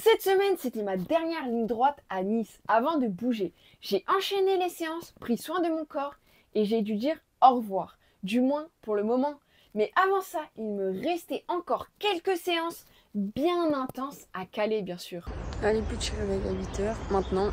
Cette semaine, c'était ma dernière ligne droite à Nice avant de bouger. J'ai enchaîné les séances, pris soin de mon corps et j'ai dû dire au revoir, du moins pour le moment. Mais avant ça, il me restait encore quelques séances bien intenses à caler, bien sûr. Allez, petit réveil à 8h. Maintenant,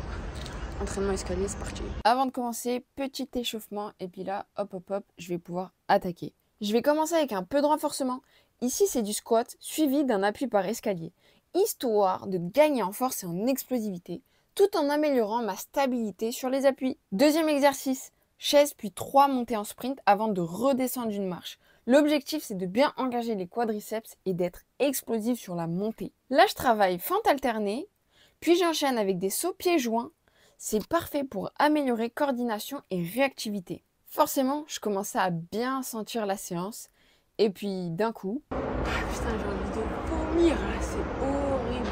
entraînement escalier, c'est parti. Avant de commencer, petit échauffement et puis là, hop hop hop, je vais pouvoir attaquer. Je vais commencer avec un peu de renforcement. Ici, c'est du squat suivi d'un appui par escalier, histoire de gagner en force et en explosivité, tout en améliorant ma stabilité sur les appuis. Deuxième exercice, chaise puis 3 montées en sprint avant de redescendre d'une marche. L'objectif, c'est de bien engager les quadriceps et d'être explosif sur la montée. Là, je travaille fente alternée, puis j'enchaîne avec des sauts pieds joints. C'est parfait pour améliorer coordination et réactivité. Forcément, je commençais à bien sentir la séance. Et puis, d'un coup... Ah putain, j'ai envie de vomir là, c'est horrible.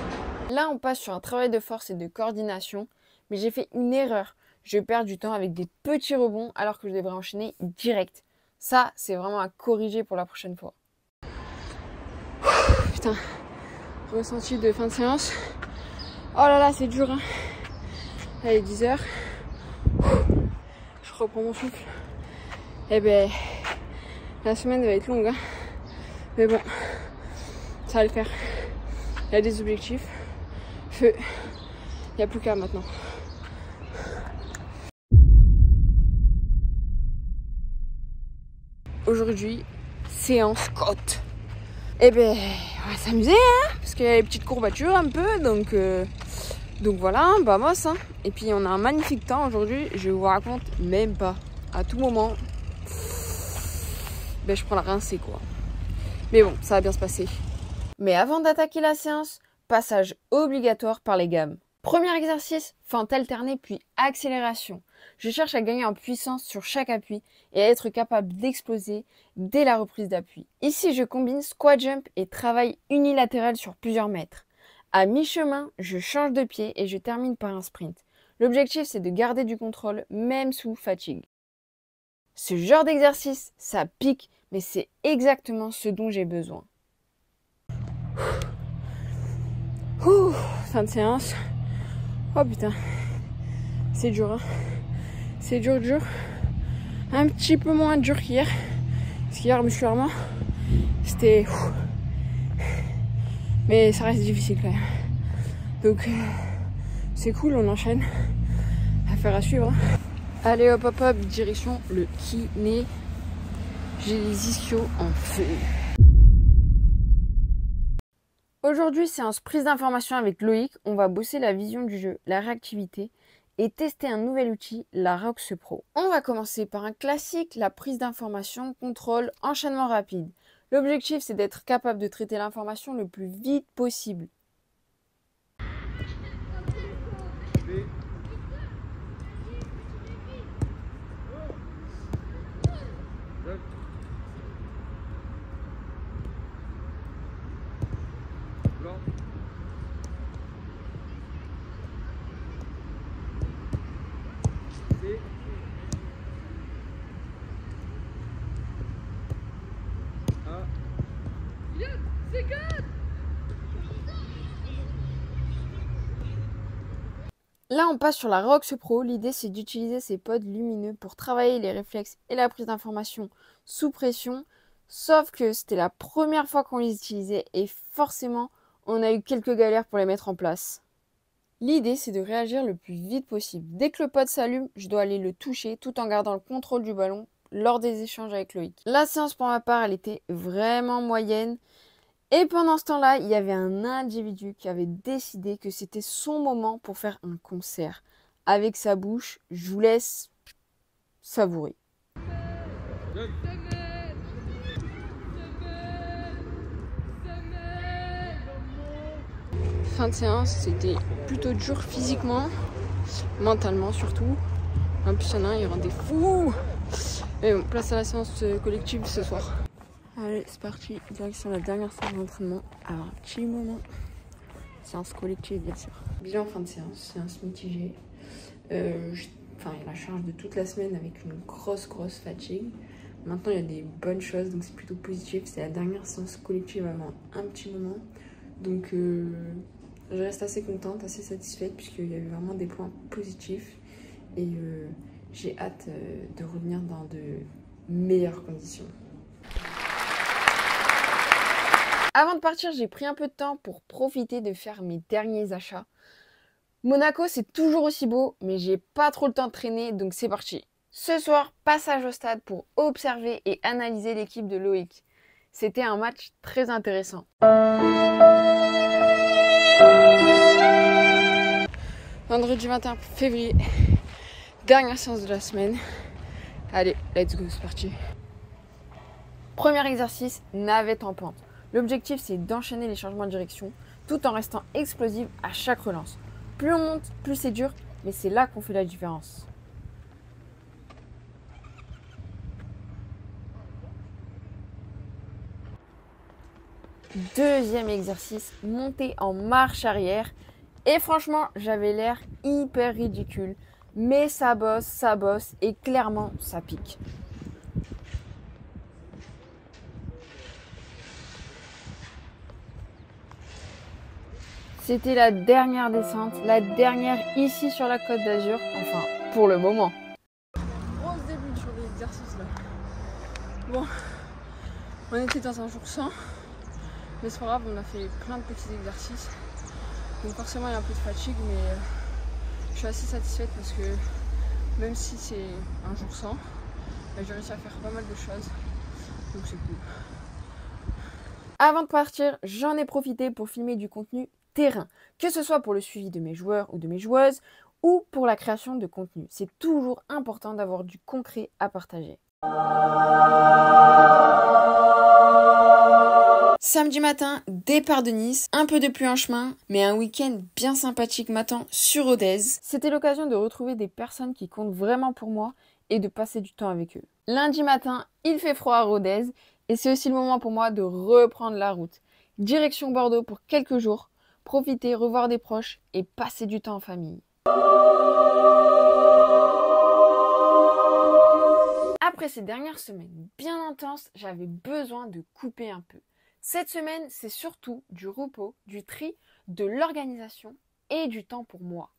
Là, on passe sur un travail de force et de coordination. Mais j'ai fait une erreur. Je perds du temps avec des petits rebonds alors que je devrais enchaîner direct. Ça, c'est vraiment à corriger pour la prochaine fois. Putain, ressenti de fin de séance. Oh là là, c'est dur hein. Allez, 10h. Je reprends mon souffle. Eh ben, la semaine va être longue hein. Mais bon, ça va le faire. Il y a des objectifs. Feu. Il n'y a plus qu'à maintenant. Aujourd'hui, séance côte. Eh ben, on va s'amuser hein, parce qu'il y a les petites courbatures un peu, donc voilà, bah boss hein. Et puis on a un magnifique temps aujourd'hui, je vous raconte même pas. À tout moment, ben je prends la rincée quoi. Mais bon, ça va bien se passer. Mais avant d'attaquer la séance, passage obligatoire par les gammes. Premier exercice, fente alternée puis accélération. Je cherche à gagner en puissance sur chaque appui et à être capable d'exploser dès la reprise d'appui. Ici, je combine squat jump et travail unilatéral sur plusieurs mètres. À mi-chemin, je change de pied et je termine par un sprint. L'objectif, c'est de garder du contrôle même sous fatigue. Ce genre d'exercice, ça pique, mais c'est exactement ce dont j'ai besoin. Ouh, fin de séance. Oh putain, c'est dur hein. C'est dur. Un petit peu moins dur qu'hier. Parce qu'hier musculairement, c'était... Mais ça reste difficile quand même. Donc c'est cool, on enchaîne. Affaire à suivre. Allez hop, direction le kiné. J'ai les ischios en feu. Aujourd'hui, séance prise d'information avec Loïc. On va bosser la vision du jeu, la réactivité et tester un nouvel outil, la Rox Pro. On va commencer par un classique, la prise d'information, contrôle, enchaînement rapide. L'objectif, c'est d'être capable de traiter l'information le plus vite possible. Là, on passe sur la Rox Pro. L'idée, c'est d'utiliser ces pods lumineux pour travailler les réflexes et la prise d'information sous pression. Sauf que c'était la première fois qu'on les utilisait et forcément, on a eu quelques galères pour les mettre en place. L'idée, c'est de réagir le plus vite possible. Dès que le pod s'allume, je dois aller le toucher tout en gardant le contrôle du ballon lors des échanges avec Loïc. La séance, pour ma part, elle était vraiment moyenne. Et pendant ce temps-là, il y avait un individu qui avait décidé que c'était son moment pour faire un concert. Avec sa bouche, je vous laisse savourer. Fin de séance, c'était plutôt dur physiquement, mentalement surtout. En plus, il y en a un, il rendait fou. Et bon, place à la séance collective ce soir. Allez, c'est parti, direction la dernière séance d'entraînement. Alors, un petit moment. Séance collective, bien sûr. Bilan fin de séance, séance mitigée. Enfin, il y a la charge de toute la semaine avec une grosse fatigue. Maintenant, il y a des bonnes choses, donc c'est plutôt positif. C'est la dernière séance collective avant un petit moment. Donc, Je reste assez contente, assez satisfaite puisqu'il y avait vraiment des points positifs et j'ai hâte de revenir dans de meilleures conditions. Avant de partir, j'ai pris un peu de temps pour profiter de faire mes derniers achats. Monaco, c'est toujours aussi beau, mais j'ai pas trop le temps de traîner, donc c'est parti. Ce soir, passage au stade pour observer et analyser l'équipe de Loïc. C'était un match très intéressant. Vendredi 21 février, dernière séance de la semaine. Allez, let's go, c'est parti. Premier exercice, navette en pente. L'objectif, c'est d'enchaîner les changements de direction tout en restant explosif à chaque relance. Plus on monte, plus c'est dur, mais c'est là qu'on fait la différence. Deuxième exercice, monter en marche arrière. Et franchement, j'avais l'air hyper ridicule. Mais ça bosse et clairement, ça pique. C'était la dernière descente, la dernière ici sur la Côte d'Azur, enfin, pour le moment. Grosse début sur les exercices là. Bon, on était dans un jour sans, mais c'est pas grave, on a fait plein de petits exercices. Donc forcément il y a un peu de fatigue, mais je suis assez satisfaite parce que même si c'est un jour sans, j'ai réussi à faire pas mal de choses, donc c'est cool. Avant de partir, j'en ai profité pour filmer du contenu terrain, que ce soit pour le suivi de mes joueurs ou de mes joueuses, ou pour la création de contenu. C'est toujours important d'avoir du concret à partager. Samedi matin, départ de Nice, un peu de pluie en chemin, mais un week-end bien sympathique m'attend sur Rodez. C'était l'occasion de retrouver des personnes qui comptent vraiment pour moi et de passer du temps avec eux. Lundi matin, il fait froid à Rodez et c'est aussi le moment pour moi de reprendre la route. Direction Bordeaux pour quelques jours, profiter, revoir des proches et passer du temps en famille. Après ces dernières semaines bien intenses, j'avais besoin de couper un peu. Cette semaine, c'est surtout du repos, du tri, de l'organisation et du temps pour moi.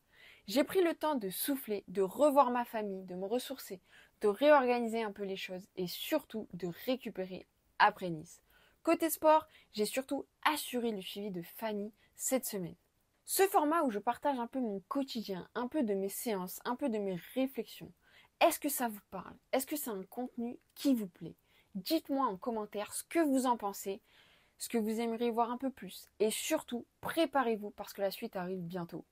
J'ai pris le temps de souffler, de revoir ma famille, de me ressourcer, de réorganiser un peu les choses et surtout de récupérer après Nice. Côté sport, j'ai surtout assuré le suivi de Fanny cette semaine. Ce format où je partage un peu mon quotidien, un peu de mes séances, un peu de mes réflexions. Est-ce que ça vous parle? Est-ce que c'est un contenu qui vous plaît? Dites-moi en commentaire ce que vous en pensez, ce que vous aimeriez voir un peu plus. Et surtout, préparez-vous parce que la suite arrive bientôt.